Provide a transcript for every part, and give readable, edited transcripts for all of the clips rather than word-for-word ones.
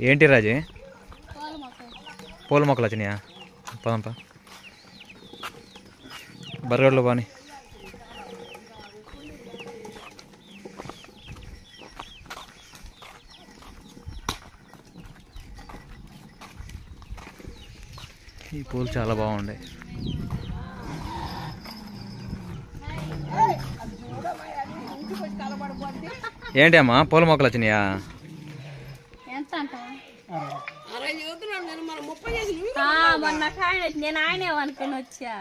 ఏంటి రాజీ? పూల మొక్కలు వచ్చినాయా? పదంపా బర్గడ్లో బాని. ఈ పూలు చాలా బాగుంటాయి. ఏంటి అమ్మా పూల మొక్కలు వచ్చినాయా? నేను ఆయన అనుకుని వచ్చా.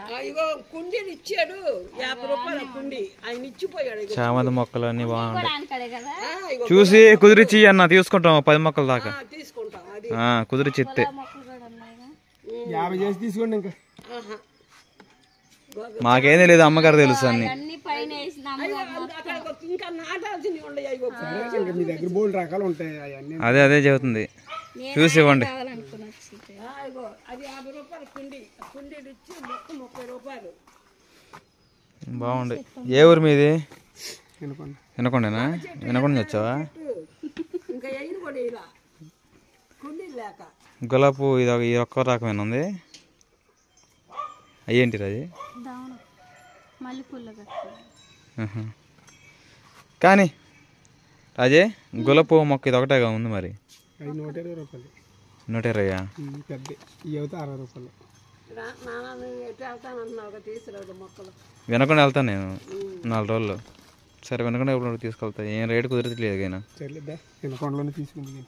కుండీలు ఇచ్చాడు 50 రూపాయల కుండీ, ఆయన ఇచ్చిపోయాడు. చామంతి మొక్కలు అన్ని బాగుంటాయి. చూసి కుదిరిచి అన్న తీసుకుంటాం 10 మొక్కల దాకా తీసుకుంటాం. కుదిరిచి ఇస్తే 50 చేసి తీసుకోండి. ఇంకా మాకేం తెలియదు, అమ్మగారు తెలుసు అన్ని. మీ దగ్గర బోల్డ్ రకాలు ఉంటాయి. అదే అదే చెబుతుంది, చూసి ఇవ్వండి. బాగుంది. ఏ ఊరు మీది? వినకొండనా? వినకొండ వచ్చావా? గులాబీ ఇది ఒక్క రకమైన ఉంది. అయ్యేంటి అది? కానీ రాజే గులాబీ పువ్వు మొక్క ఇది ఒకటేగా ఉంది మరి. 120 రూపాయలు. 120 పెద్ద ఇవి 60 రూపాయలు. వినకుండా వెళ్తాను నేను 4 రోజులు. సరే వినకుండా ఎప్పుడు తీసుకెళ్తా. ఏం రేటు కుదరట్లేదు అయినా. వినకొండలోనే తీసుకుంది.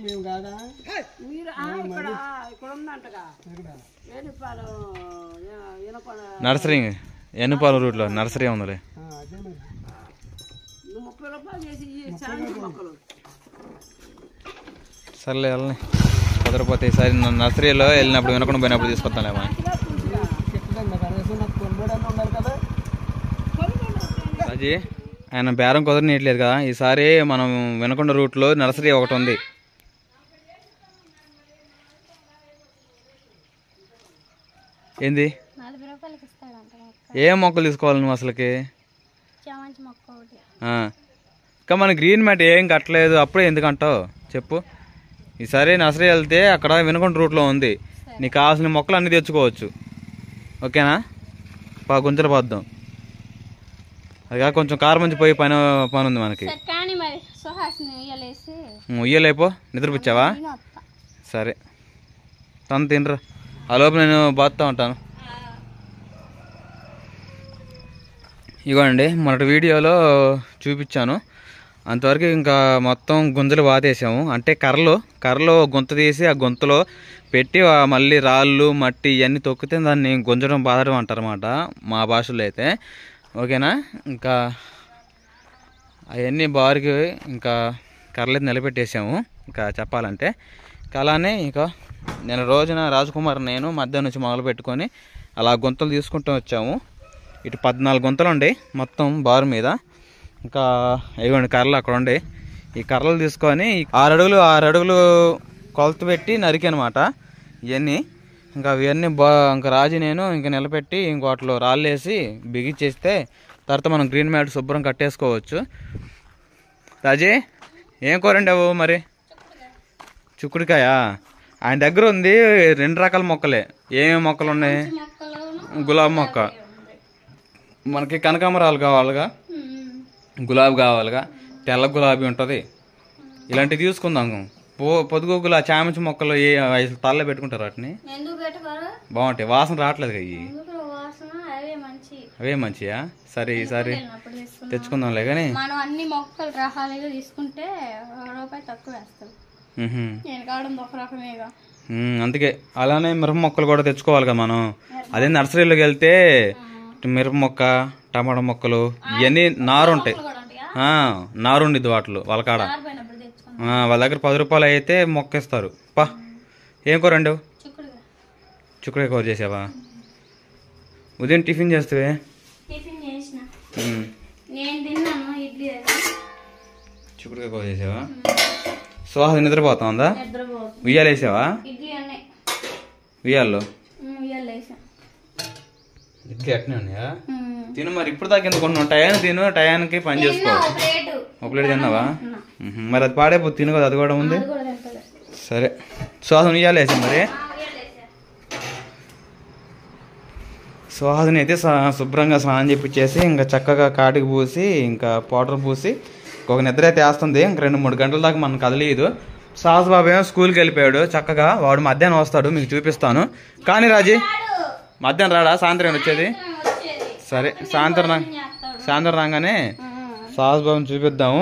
మేము కాదా నర్సరీ ఎన్నిపాలెం రూట్లో నర్సరీ ఉందిలే. సర్లే వెళ్ళని కుదరపోతే ఈసారి నర్సరీలో వెళ్ళినప్పుడు వినకుండా పోయినప్పుడు తీసుకొస్తానేమో. రాజీ ఆయన బేరం కుదరనీయట్లేదు కదా. ఈసారి మనం వినకొండ రూట్లో నర్సరీ ఒకటి ఉంది. ఏంది? ఏం మొక్కలు తీసుకోవాలి నువ్వు అసలుకి? ఇంకా మన గ్రీన్ మ్యాట్ ఏం కట్టలేదు, అప్పుడే ఎందుకంటావు చెప్పు. ఈసారి నర్సరీ వెళ్తే అక్కడ వినకొండ రూట్లో ఉంది, నీకు కావాల్సిన మొక్కలు అన్నీ తెచ్చుకోవచ్చు. ఓకేనా? గుంజలు పోద్దాం. అదిగా కొంచెం కారు మంచి పోయి పని ఉంది మనకి. ఉయ్యలేపో, నిద్రపుచ్చావా? సరే తను తినరా, ఆ లోపు నేను బాగుతా ఉంటాను. ఇగోండి మొన్నటి వీడియోలో చూపించాను అంతవరకు. ఇంకా మొత్తం గుంజలు బాతేసాము. అంటే కర్రలో గుంత తీసి ఆ గుంతలో పెట్టి మళ్ళీ రాళ్ళు మట్టి ఇవన్నీ తొక్కితే దాన్ని గుంజడం బాధడం అంటారన్నమాట మా భాషలో అయితే. ఓకేనా? ఇంకా అవన్నీ బారికి ఇంకా కర్రలైతే నిలబెట్టేసాము. ఇంకా చెప్పాలంటే అలానే ఇంకా నేను రోజున రాజకుమార్ నేను మధ్యాహ్నం నుంచి మొదలు పెట్టుకొని అలా గుంతలు తీసుకుంటూ వచ్చాము. ఇటు 14 గుంతలు ఉండే మొత్తం బారు మీద. ఇంకా ఇవ్వండి కర్రలు అక్కడ ఉండే. ఈ కర్రలు తీసుకొని 6 అడుగులు కొలత పెట్టి నరికనమాట ఇవన్నీ. ఇంకా అవన్నీ ఇంకా రాజు నేను ఇంకా నిలబెట్టి ఇంకోటిలో రాళ్ళు వేసి బిగిచ్చేస్తే తర్వాత మనం గ్రీన్ మ్యాట్ శుభ్రం కట్టేసుకోవచ్చు. రాజీ ఏం కూరండావు మరి? చిక్కుడుకాయ ఆయన దగ్గర ఉంది. 2 రకాల మొక్కలే. ఏమేమి మొక్కలు ఉన్నాయి? గులాబీ మొక్క, మనకి కనకాంబరాలు కావాలిగా, గులాబీ కావాలిగా, తెల్ల గులాబీ ఉంటుంది. ఇలాంటివి తీసుకుందాం. పొద్దుగోగుల చామంతి మొక్కలు తల్ల పెట్టుకుంటారు, వాటిని బాగుంటాయి. వాసన రావట్లేదు అవి. అవే మంచియా? సరే ఈసారి తెచ్చుకుందాంలే. కానీ అన్ని మొక్కలు రకాలుగా తీసుకుంటే రూపాయి తక్కువ వేస్తాం. అందుకే అలానే మిరప మొక్కలు కూడా తెచ్చుకోవాలి కదా మనం. అదే నర్సరీలోకి వెళ్తే మిరప మొక్క, టమాటా మొక్కలు ఇవన్నీ నారుంటాయి. నారుండిద్ది వాటిలో వాళ్ళ కాడ. వాళ్ళ దగ్గర 10 రూపాయలు అయితే మొక్క ఇస్తారు. పా ఏం కూర అండి? చిక్కుడుకాయ కూర చేసావా? ఉదయం టిఫిన్ చేస్తావే? చిక్కుడుకాయ కూర చేసావా? సుహాస్ నిద్రపోతా ఉందా? ఉయ్యాలు వేసావా? ఉయ్యాల్లో ఇడ్లీ అట్నే ఉన్నాయా? తిను మరి ఇప్పుడు దాకా ఎందుకు కొన్నావు? టయానికి తిను, టయానికి పని చేసుకో. ఒక ప్లేట్ తిన్నావా? మరి అది పాడైపోతుంది, తిను కదా, అది కూడా ఉంది. సరే సుహాసిని ఇవ్వాలేసి మరి. సుహాసిని అయితే శుభ్రంగా స్నానం చేపించేసి ఇంకా చక్కగా కాటికి పూసి ఇంకా పౌడర్ పూసి ఒక నిద్ర అయితే వేస్తుంది. ఇంక 2-3 గంటల దాకా మనం కదలియదు. సాహస్ బాబు ఏమో స్కూల్కి వెళ్ళిపోయాడు చక్కగా. వాడు మధ్యాహ్నం వస్తాడు, మీకు చూపిస్తాను. కానీ రాజీ మధ్యాహ్నం రాడా? సాయంత్రం వచ్చేది. సరే సాయంత్రం రాగానే సాహస్ బాబుని చూపిద్దాము.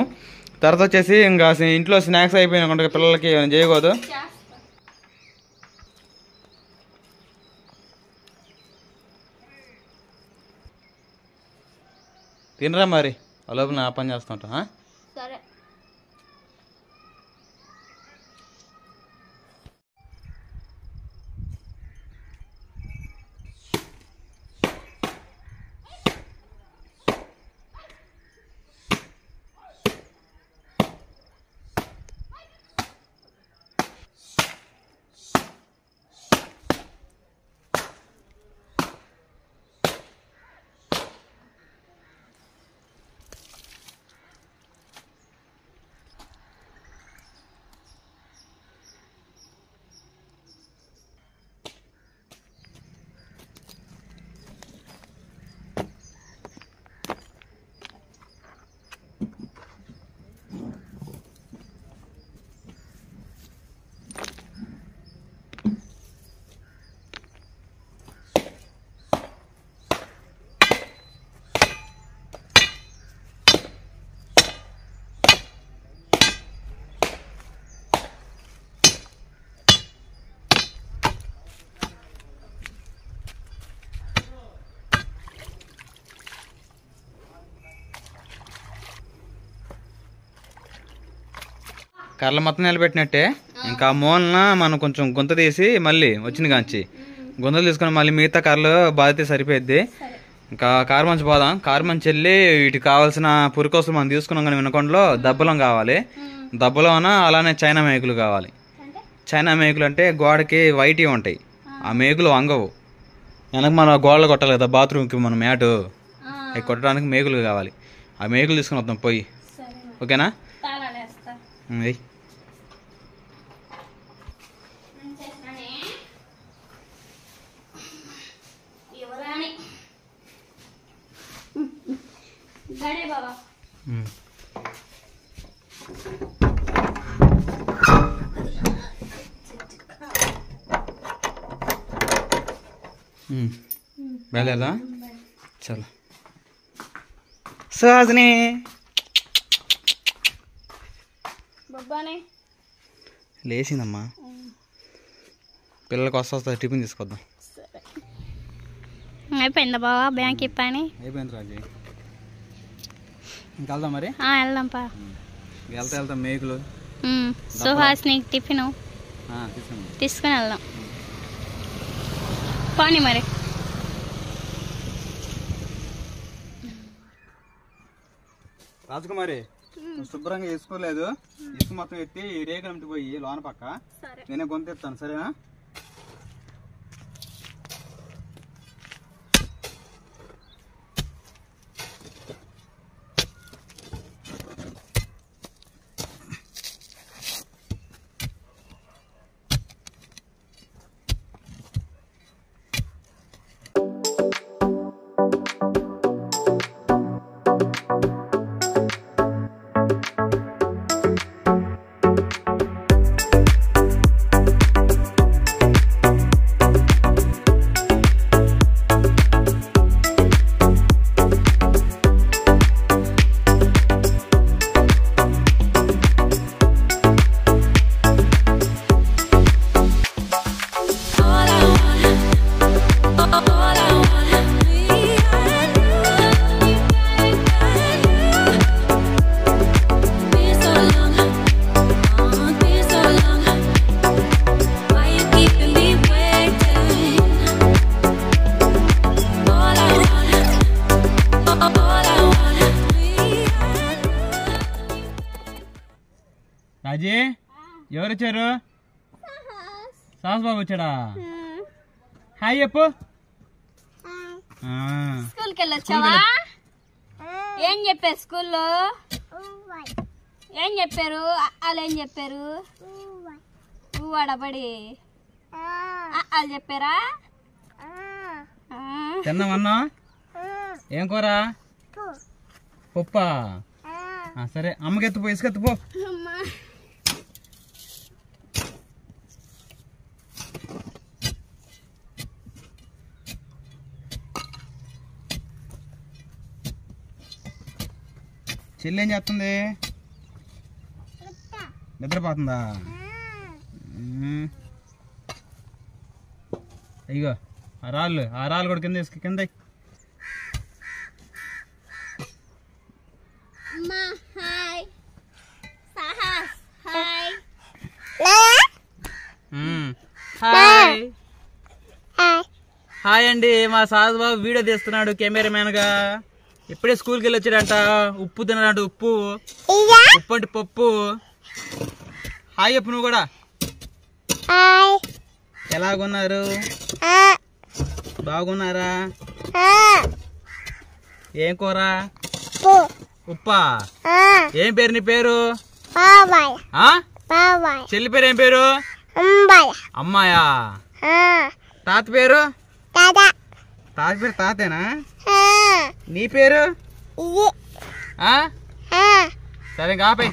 తర్వాత వచ్చేసి ఇంకా ఇంట్లో స్నాక్స్ అయిపోయినా పిల్లలకి ఏమైనా చేయకూడదు. తినరా మరి, ఆ లోపల నా పని చేస్తుంటా. సరే కర్రలు మొత్తం నిలబెట్టినట్టే. ఇంకా మూలన మనం కొంచెం గుంత తీసి మళ్ళీ వచ్చింది కాంచి గుంతలు తీసుకొని మళ్ళీ మిగతా కర్రలు బాధితే సరిపోద్ది. ఇంకా కారమంచి పోదాం. కారమంచి వెళ్ళి వీటికి కావాల్సిన పురికోసలు మనం తీసుకున్నాం కానీ వినకొండలో దబ్బలం కావాలి. దబ్బలం అలానే చైనా మేకులు కావాలి. చైనా మేకులు అంటే గోడకి వైట్ ఉంటాయి, ఆ మేకులు వంగవు. వెనక మన గోడలు కొట్టాలి కదా బాత్రూమ్కి మన మ్యాటు, అవి కొట్టడానికి మేకులు కావాలి. ఆ మేకులు తీసుకుని వద్దాం పోయి. ఓకేనా? గడే బాబా వెళ్ళేదా? చలో సుహాసిని బాబానే లేచిందమ్మా. పిల్లలకి వస్తా టిఫిన్ తీసుకొద్దాం. అయిపోయిందా బాబా బ్యాంక్ ఇప్పని? అయిపోయింది రాజీ. ఇంకా వెళ్దాం మరి. వెళ్దాం పా. వెళ్తాం మేకులు సుహాసిని టిఫిన్ తీసుకుని వెళ్దాం. పోనీ మరి. రాజకుమారి శుభ్రంగా వేసుకోలేదు. ఇసుక మొత్తం ఎత్తి రేగంటి పోయి లోన పక్క నేనే గొంతెత్తాను, సరేనా? రాజీ ఎవరు వచ్చారు? సాహస్ బాబు వచ్చాడా? హాయ్ చెప్పు. స్కూల్కి వెళ్ళొచ్చావా? ఏం చెప్పారు స్కూల్లో? ఏం చెప్పారు? వాళ్ళు ఏం చెప్పారు? వాడబడి వాళ్ళు చెప్పారా? తిన్నామన్నా? ఏం కూర? పప్పా? సరే అమ్మకి ఎత్తుపో, ఇసుకెత్తుపో. చెల్లి ఏం చేస్తుంది? నిద్రపోతుందా? అయ్యో ఆ రాళ్ళు కూడా కింద కింద. హాయ్ అండి, మా సాధు బాబు వీడియో తీస్తున్నాడు కెమెరామ్యాన్ గా. ఇప్పుడే స్కూల్కి వెళ్ళి వచ్చాడంట. ఉప్పు తిన్నాడు, ఉప్పు అంటే పప్పు. హాయ్ చెప్పు నువ్వు కూడా. ఎలాగున్నారు? బాగున్నారా? ఏం కూర? ఉప్పా? ఏం పేరు నీ పేరు? చెల్లి పేరు ఏం పేరు? అమ్మాయా? తాత పేరు? తాత పేరు తాతేనా? నీ పేరు? సరే ఇంకా ఆపే.